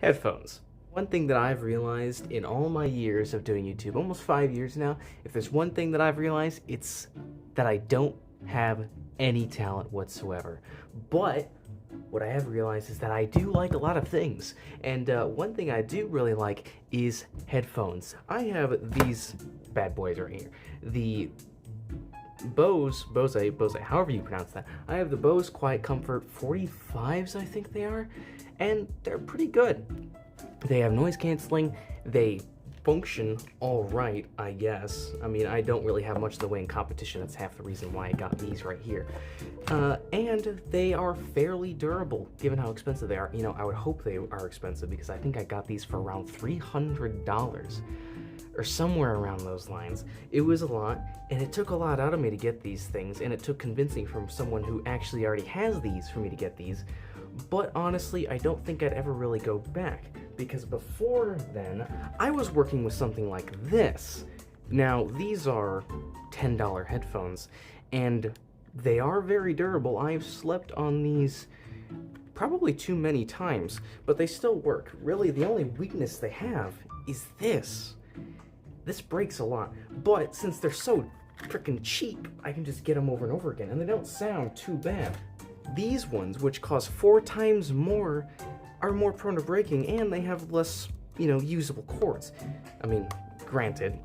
Headphones. One thing that I've realized in all my years of doing YouTube, almost 5 years now, if there's one thing that I've realized, it's that I don't have any talent whatsoever. But what I have realized is that I do like a lot of things. And one thing I do really like is headphones. I have these bad boys right here. The Bose, however you pronounce that. I have the Bose QuietComfort 45s, I think they are, and they're pretty good. They have noise canceling, they function all right, I guess. I mean, I don't really have much in the way in competition, that's half the reason why I got these right here. And they are fairly durable, given how expensive they are. You know, I would hope they are expensive, because I think I got these for around $300. Or somewhere around those lines. It was a lot, and it took a lot out of me to get these things, and it took convincing from someone who actually already has these for me to get these. But honestly, I don't think I'd ever really go back, because before then, I was working with something like this. Now, these are $10 headphones, and they are very durable. I've slept on these probably too many times, but they still work. Really, the only weakness they have is this. This breaks a lot, but since they're so freaking cheap, I can just get them over and over again, and they don't sound too bad. These ones, which cost 4 times more, are more prone to breaking, and they have less, usable cords. I mean, granted,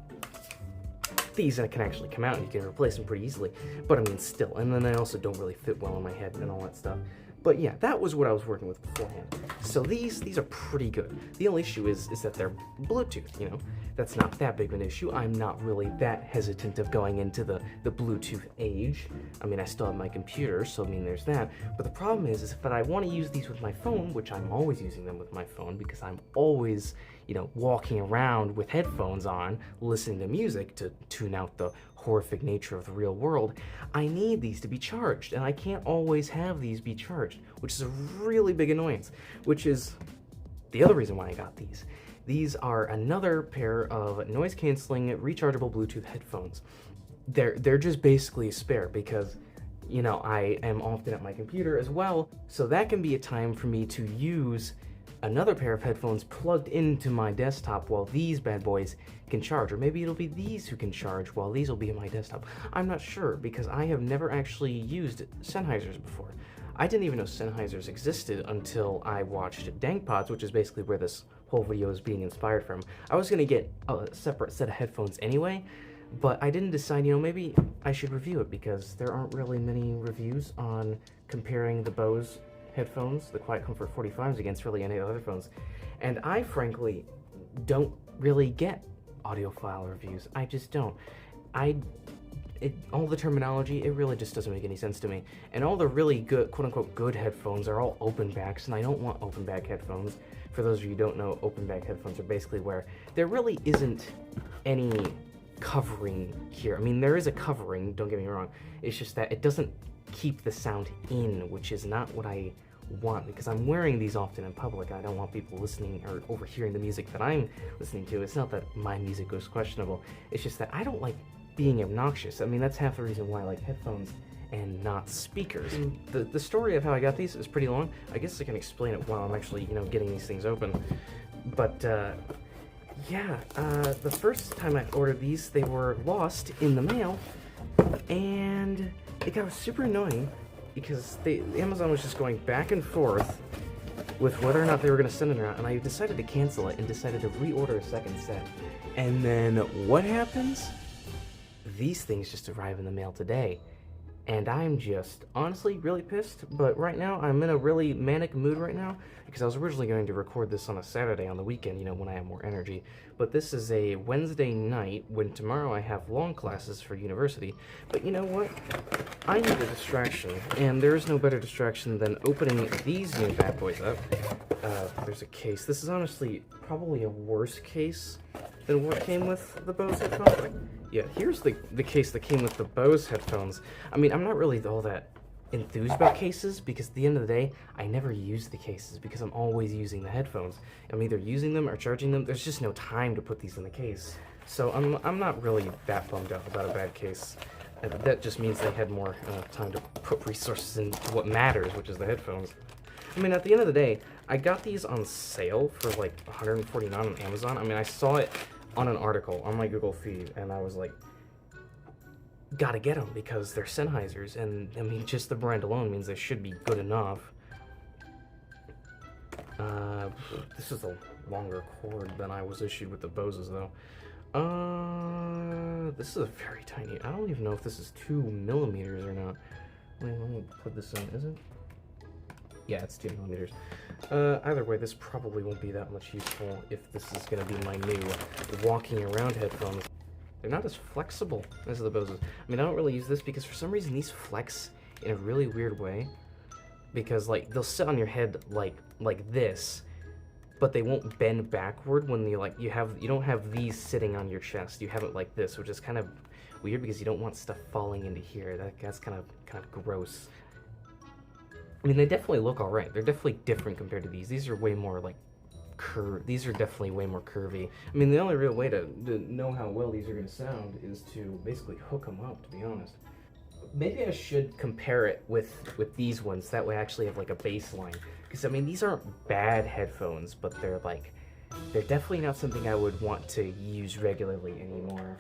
these can actually come out and you can replace them pretty easily, but I mean, still, and then they also don't really fit well on my head and all that stuff. But yeah, that was what I was working with beforehand. So these are pretty good. The only issue is that they're Bluetooth, That's not that big of an issue. I'm not really that hesitant of going into the Bluetooth age. I mean, I still have my computer, so I mean, there's that. But the problem is that I want to use these with my phone, which I'm always using them with my phone because I'm always, walking around with headphones on, listening to music to tune out the horrific nature of the real world. I need these to be charged, and I can't always have these be charged, which is a really big annoyance, which is the other reason why I got these. These are another pair of noise-canceling, rechargeable Bluetooth headphones. They're just basically a spare because, I am often at my computer as well, so that can be a time for me to use another pair of headphones plugged into my desktop while these bad boys can charge, or maybe it'll be these who can charge while these will be in my desktop. I'm not sure, because I have never actually used Sennheisers before. I didn't even know Sennheisers existed until I watched DangPods, which is basically where this whole video is being inspired from. I was going to get a separate set of headphones anyway, but I didn't decide, maybe I should review it, because there aren't really many reviews on comparing the Bose headphones, the QuietComfort 45s, against really any other phones. And I frankly don't really get audiophile reviews. I just don't. All the terminology, it really just doesn't make any sense to me. And all the really good, quote-unquote, good headphones are all open backs, and I don't want open back headphones. For those of you who don't know, open back headphones are basically where there really isn't any covering here. I mean, there is a covering, don't get me wrong. It's just that it doesn't keep the sound in, which is not what I want, because I'm wearing these often in public. I don't want people listening or overhearing the music that I'm listening to. It's not that my music was questionable. It's just that I don't like being obnoxious. I mean, that's half the reason why I like headphones and not speakers. And the story of how I got these is pretty long. I guess I can explain it while I'm actually, getting these things open. But, yeah, the first time I ordered these, they were lost in the mail, and it got super annoying because Amazon was just going back and forth with whether or not they were going to send it or not, and I decided to cancel it and decided to reorder a second set. And then what happens? These things just arrive in the mail today, and I'm just honestly really pissed. But right now I'm in a really manic mood right now, because I was originally going to record this on a Saturday on the weekend, when I have more energy. But this is a Wednesday night, when tomorrow I have long classes for university. But you know what? I need a distraction, and there is no better distraction than opening these new bad boys up. There's a case. This is honestly probably a worse case than what came with the Bose headphones. Yeah, here's the case that came with the Bose headphones. I mean, I'm not really all that enthused about cases, because at the end of the day, I never use the cases because I'm always using the headphones. I'm either using them or charging them. There's just no time to put these in the case. So I'm not really that bummed out about a bad case. That just means they had more time to put resources into what matters, which is the headphones. I mean, at the end of the day, I got these on sale for like $149 on Amazon. I mean, I saw it on an article on my Google feed, and I was like, gotta get them because they're Sennheisers, and I mean, just the brand alone means they should be good enough. This is a longer cord than I was issued with the Boses, though. This is a very tiny. I don't even know if this is 2mm or not. Wait, let me put this in. Is it? Yeah, it's 2mm. Either way, this probably won't be that much useful if this is going to be my new walking around headphones. They're not as flexible as the Boses. I mean, I don't really use this because for some reason these flex in a really weird way. Because like they'll sit on your head like this, but they won't bend backward when you don't have these sitting on your chest. You have it like this, which is kind of weird because you don't want stuff falling into here. That's kind of gross. I mean, they definitely look all right. They're definitely different compared to these. These are way more like these are definitely way more curvy. I mean, the only real way to know how well these are going to sound is to basically hook them up, to be honest. Maybe I should compare it with these ones. That way I actually have like a baseline. Because, I mean, these aren't bad headphones, but they're definitely not something I would want to use regularly anymore.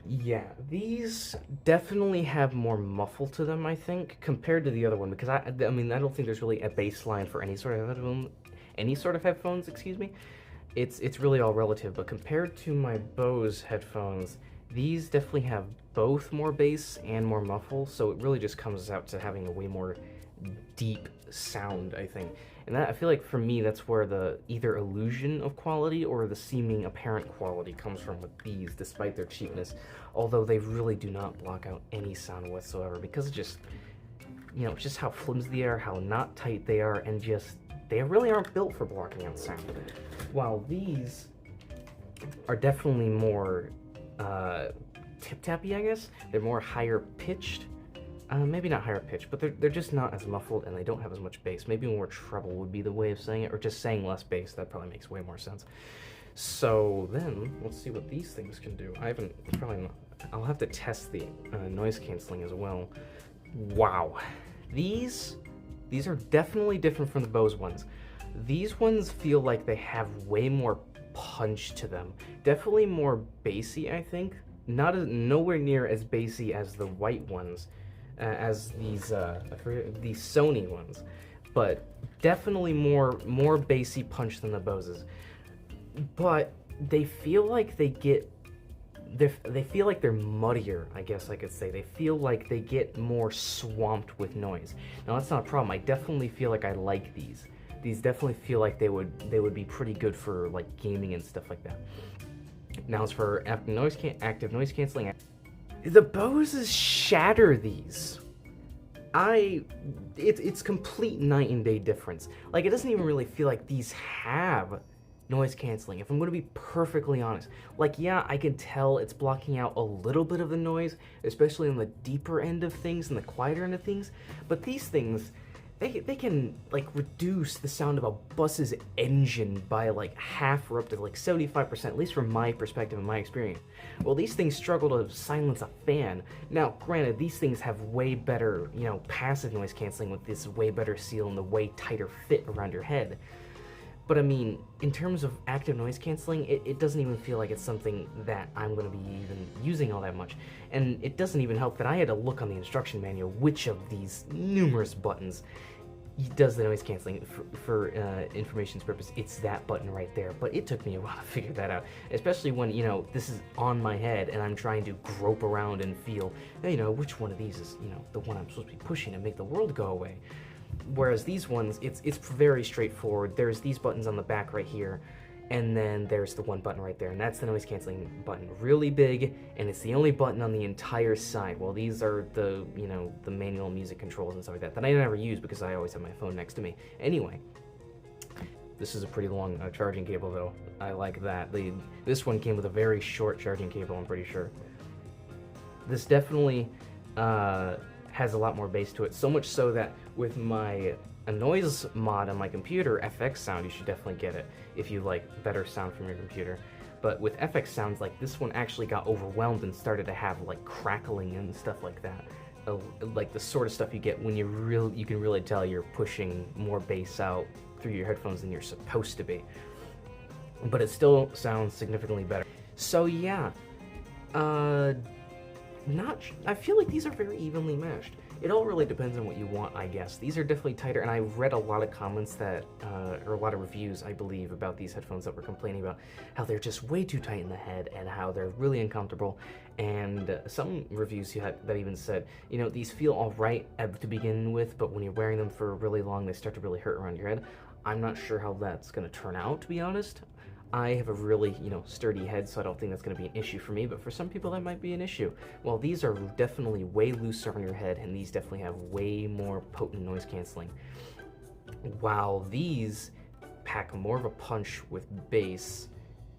Yeah, these definitely have more muffle to them, I think, compared to the other one. Because, I mean, I don't think there's really a baseline for any sort of headphones, excuse me. It's really all relative, but compared to my Bose headphones, these definitely have both more bass and more muffle, so it really just comes out to having a way more deep sound, I think. And that, I feel like for me, that's where the either illusion of quality or the seeming apparent quality comes from with these, despite their cheapness. Although they really do not block out any sound whatsoever, because it's just, you know, just how flimsy they are, how not tight they are, and just, they really aren't built for blocking out sound. While these are definitely more tip-tappy, I guess. They're more higher pitched. Maybe not higher pitched, but they're just not as muffled, and they don't have as much bass. Maybe more treble would be the way of saying it, or just saying less bass. That probably makes way more sense. So then, let's see what these things can do. I'll have to test the noise canceling as well. Wow. These are definitely different from the Bose ones. These ones feel like they have way more punch to them. Definitely more bassy, I think. Nowhere near as bassy as the white ones, as these Sony ones, but definitely more bassy punch than the Boses. But they feel like they feel like they're muddier, I guess I could say. They feel like they get more swamped with noise. Now that's not a problem. I definitely feel like I like these. These definitely feel like they would be pretty good for like gaming and stuff like that. Now as for active noise canceling, the Boses shatter these. It's complete night and day difference. Like, it doesn't even really feel like these have noise canceling, if I'm going to be perfectly honest. Like, yeah, I can tell it's blocking out a little bit of the noise, especially on the deeper end of things and the quieter end of things, but these things, they can like reduce the sound of a bus's engine by like half or up to like 75%, at least from my perspective and my experience. Well, these things struggle to silence a fan. Now, granted, these things have way better, you know, passive noise canceling with this way better seal and the way tighter fit around your head. But I mean, in terms of active noise canceling, it doesn't even feel like it's something that I'm going to be even using all that much. And it doesn't even help that I had to look on the instruction manual which of these numerous buttons does the noise canceling. For information's purpose, it's that button right there. But it took me a while to figure that out, especially when, you know, this is on my head and I'm trying to grope around and feel, you know, which one of these is, you know, the one I'm supposed to be pushing to make the world go away. Whereas these ones, it's very straightforward. There's these buttons on the back right here, and then there's the one button right there, and that's the noise canceling button. Really big, and it's the only button on the entire side. Well, these are the, you know, the manual music controls and stuff like that I never use because I always have my phone next to me. Anyway, this is a pretty long charging cable though. I like that. This one came with a very short charging cable, I'm pretty sure. This definitely has a lot more bass to it, so much so that with my noise mod on my computer, FX Sound, you should definitely get it if you like better sound from your computer. But with FX Sounds, like, this one actually got overwhelmed and started to have like crackling and stuff like that. like the sort of stuff you get when you can really tell you're pushing more bass out through your headphones than you're supposed to be. But it still sounds significantly better. So yeah, I feel like these are very evenly meshed. It all really depends on what you want, I guess. These are definitely tighter, and I read a lot of comments that, or a lot of reviews, I believe, about these headphones that were complaining about how they're just way too tight in the head and how they're really uncomfortable. And some reviews that even said, you know, these feel all right to begin with, but when you're wearing them for really long, they start to really hurt around your head. I'm not sure how that's going to turn out, to be honest. I have a really, sturdy head, so I don't think that's going to be an issue for me, but for some people that might be an issue. Well, these are definitely way looser on your head, and these definitely have way more potent noise canceling. While these pack more of a punch with bass,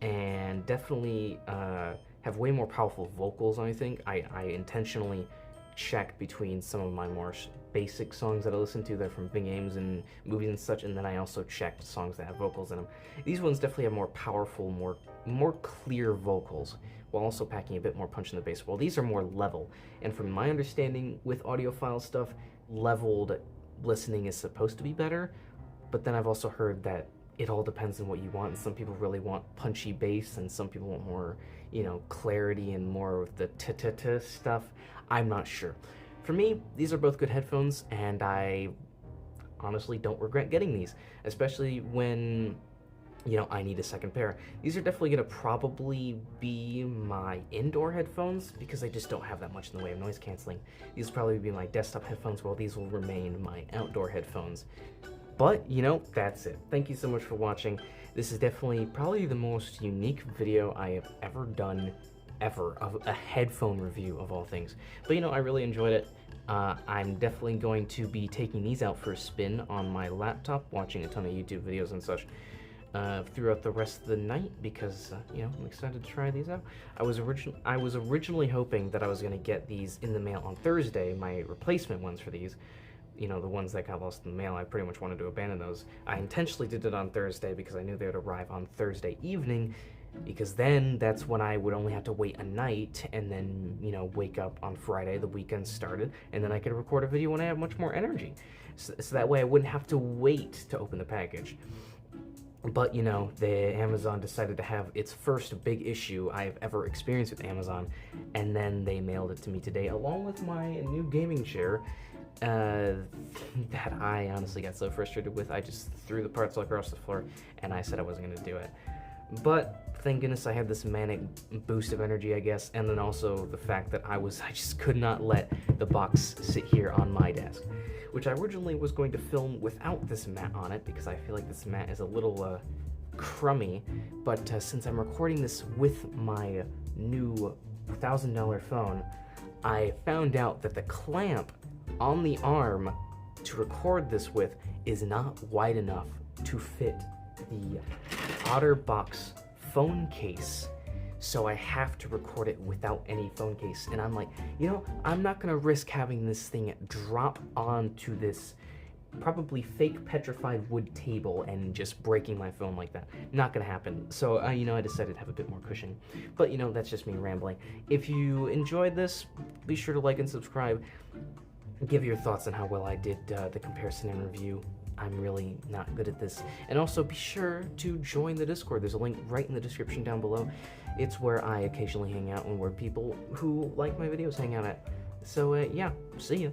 and definitely have way more powerful vocals, I think. I intentionally check between some of my more basic songs that I listen to that are from big games and movies and such, and then I also checked songs that have vocals in them. These ones definitely have more powerful, more clear vocals, while also packing a bit more punch in the bass. Well, these are more level, and from my understanding with audiophile stuff, leveled listening is supposed to be better, but then I've also heard that it all depends on what you want, and some people really want punchy bass, and some people want more, clarity and more of the t-t-t stuff. I'm not sure. For me, these are both good headphones, and I honestly don't regret getting these, especially when, I need a second pair. These are definitely going to probably be my indoor headphones, because I just don't have that much in the way of noise canceling. These will probably be my desktop headphones, while these will remain my outdoor headphones. But, that's it. Thank you so much for watching. This is definitely probably the most unique video I have ever done, of a headphone review of all things. But, I really enjoyed it. I'm definitely going to be taking these out for a spin on my laptop, watching a ton of YouTube videos and such throughout the rest of the night, because, I'm excited to try these out. I was originally hoping that I was going to get these in the mail on Thursday, my replacement ones for these. The ones that got lost in the mail. I pretty much wanted to abandon those. I intentionally did it on Thursday because I knew they would arrive on Thursday evening, because then that's when I would only have to wait a night and then, wake up on Friday, the weekend started, and then I could record a video when I have much more energy. So that way I wouldn't have to wait to open the package. But, the Amazon decided to have its first big issue I've ever experienced with Amazon, and then they mailed it to me today, along with my new gaming chair, that I honestly got so frustrated with. I just threw the parts all across the floor, and I said I wasn't going to do it. But thank goodness I had this manic boost of energy, I guess, and then also the fact that I just could not let the box sit here on my desk, which I originally was going to film without this mat on it, because I feel like this mat is a little crummy, but since I'm recording this with my new $1,000 phone, I found out that the clamp on the arm to record this with is not wide enough to fit the OtterBox phone case, so I have to record it without any phone case. And I'm like, I'm not gonna risk having this thing drop onto this probably fake petrified wood table and just breaking my phone like that. Not gonna happen. So I decided to have a bit more cushion. But that's just me rambling. If you enjoyed this, be sure to like and subscribe. Give your thoughts on how well I did the comparison and review. I'm really not good at this. And also be sure to join the Discord. There's a link right in the description down below. It's where I occasionally hang out and where people who like my videos hang out at. So yeah, see ya.